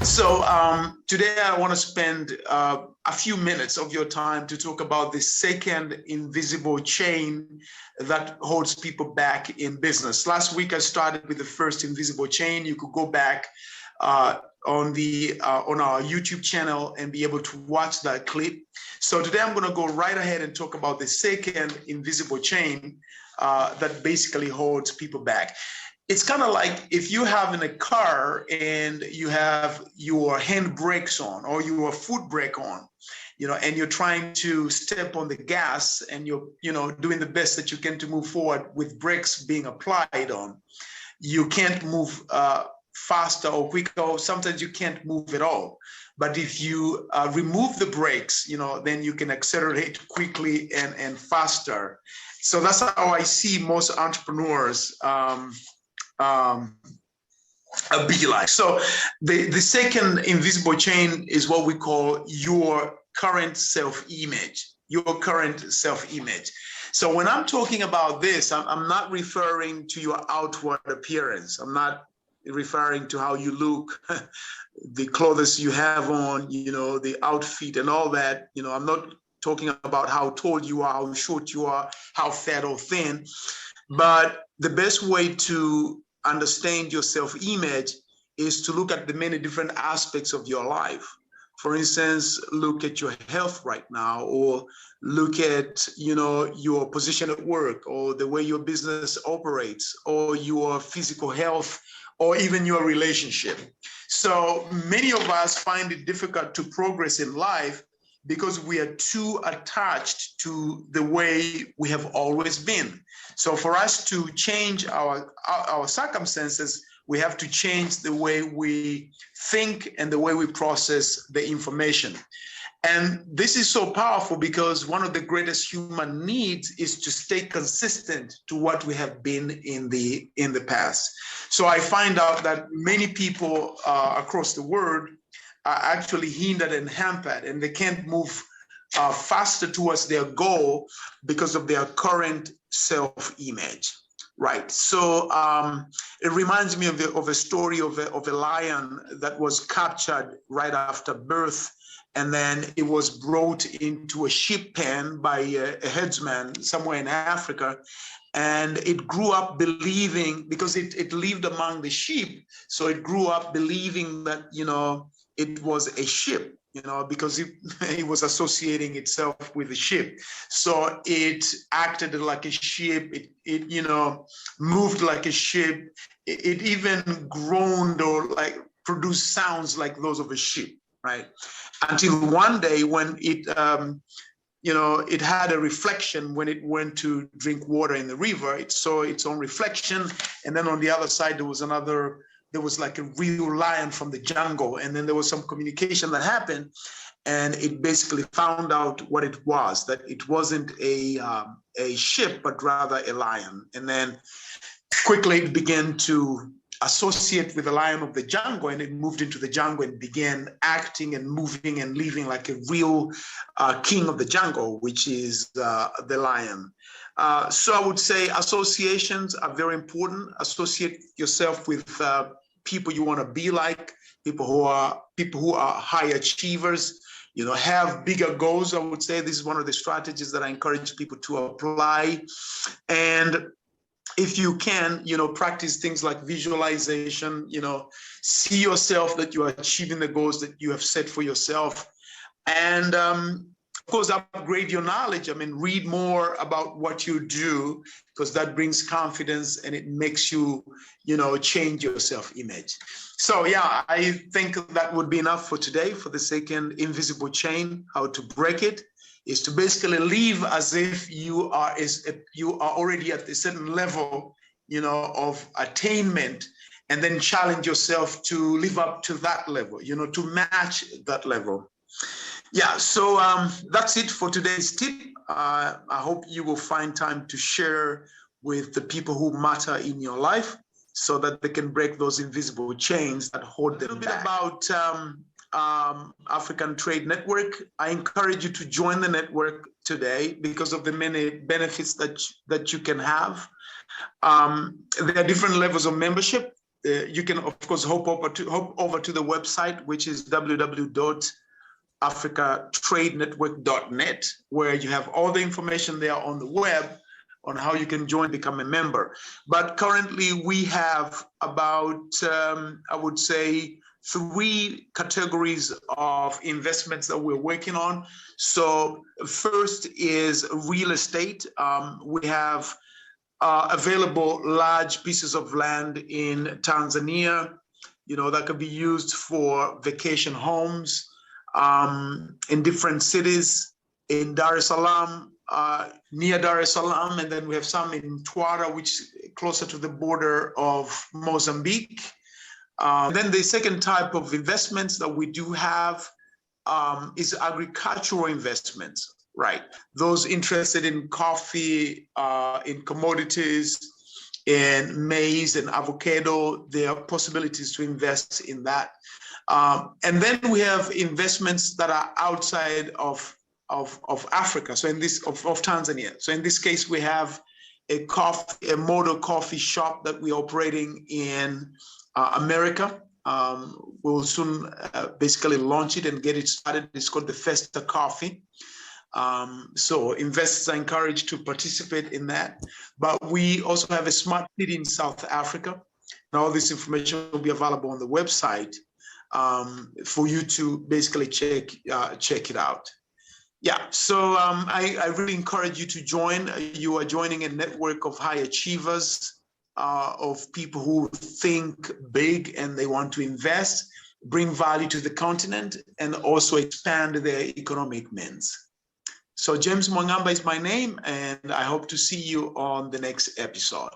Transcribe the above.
So today I want to spend a few minutes of your time to talk about the second invisible chain that holds people back in business. Last week I started with the first invisible chain. You could go back on our YouTube channel and be able to watch that clip. So today I'm going to go right ahead and talk about the second invisible chain that basically holds people back. It's kind of like if you have in a car and you have your hand brakes on or your foot brake on, and you're trying to step on the gas and you're, doing the best that you can to move forward with brakes being applied on. You can't move faster or quicker, or sometimes you can't move at all. But if you remove the brakes, then you can accelerate quickly and faster. So that's how I see most entrepreneurs be like. So the second invisible chain is what we call your current self-image. So when I'm talking about this, I'm not referring to your outward appearance. I'm not referring to how you look, the clothes you have on, the outfit and all that. I'm not talking about how tall you are, how short you are, how fat or thin. But the best way to understand your self-image is to look at the many different aspects of your life. For instance, look at your health right now, or look at, your position at work, or the way your business operates, or your physical health, or even your relationship. So many of us find it difficult to progress in life because we are too attached to the way we have always been. So for us to change our circumstances, we have to change the way we think and the way we process the information. And this is so powerful because one of the greatest human needs is to stay consistent to what we have been in the past. So I find out that many people across the world are actually hindered and hampered, and they can't move faster towards their goal because of their current self-image, right? So it reminds me of a story of a lion that was captured right after birth, and then it was brought into a sheep pen by a herdsman somewhere in Africa. And it grew up believing, because it lived among the sheep, so it grew up believing that, it was a sheep, because it was associating itself with the sheep. So it acted like a sheep, it moved like a sheep, it even groaned or like produced sounds like those of a sheep, right? Until one day when it had a reflection when it went to drink water in the river. It saw its own reflection. And then on the other side, there was like a real lion from the jungle. And then there was some communication that happened. And it basically found out what it was, that it wasn't a sheep, but rather a lion. And then quickly it began to associate with the lion of the jungle, and it moved into the jungle and began acting and moving and living like a real king of the jungle, which is the lion. So I would say associations are very important. Associate yourself with people you want to be like, people who are high achievers, have bigger goals. I would say this is one of the strategies that I encourage people to apply. And if you can, practice things like visualization, see yourself that you are achieving the goals that you have set for yourself. And of course, upgrade your knowledge. Read more about what you do, because that brings confidence and it makes you, change your self-image. So yeah, I think that would be enough for today for the second invisible chain. How to break it is to basically live as if you are already at a certain level, of attainment, and then challenge yourself to live up to that level, to match that level. Yeah, so that's it for today's tip. I hope you will find time to share with the people who matter in your life so that they can break those invisible chains that hold them back. A little bit about African Trade Network. I encourage you to join the network today because of the many benefits that you can have. There are different levels of membership. you can, of course, hop over to the website, which is www.africatradenetwork.net, where you have all the information there on the web on how you can join, become a member. But currently we have about, I would say, 3 categories of investments that we're working on. So first is real estate. We have available large pieces of land in Tanzania, that could be used for vacation homes in different cities, in Dar es Salaam, near Dar es Salaam, and then we have some in Twara, which is closer to the border of Mozambique. Then the second type of investments that we do have is agricultural investments, right? Those interested in coffee, in commodities, in maize and avocado, there are possibilities to invest in that. And then we have investments that are outside of Africa, so in this of Tanzania. So in this case, we have a model coffee shop that we're operating in America. We'll soon basically launch it and get it started. It's called the Festa Coffee. So investors are encouraged to participate in that. But we also have a smart city in South Africa. And all this information will be available on the website for you to basically check it out. Yeah, so I really encourage you to join. You are joining a network of high achievers, of people who think big and they want to invest, bring value to the continent, and also expand their economic means. So James Mwangamba is my name, and I hope to see you on the next episode.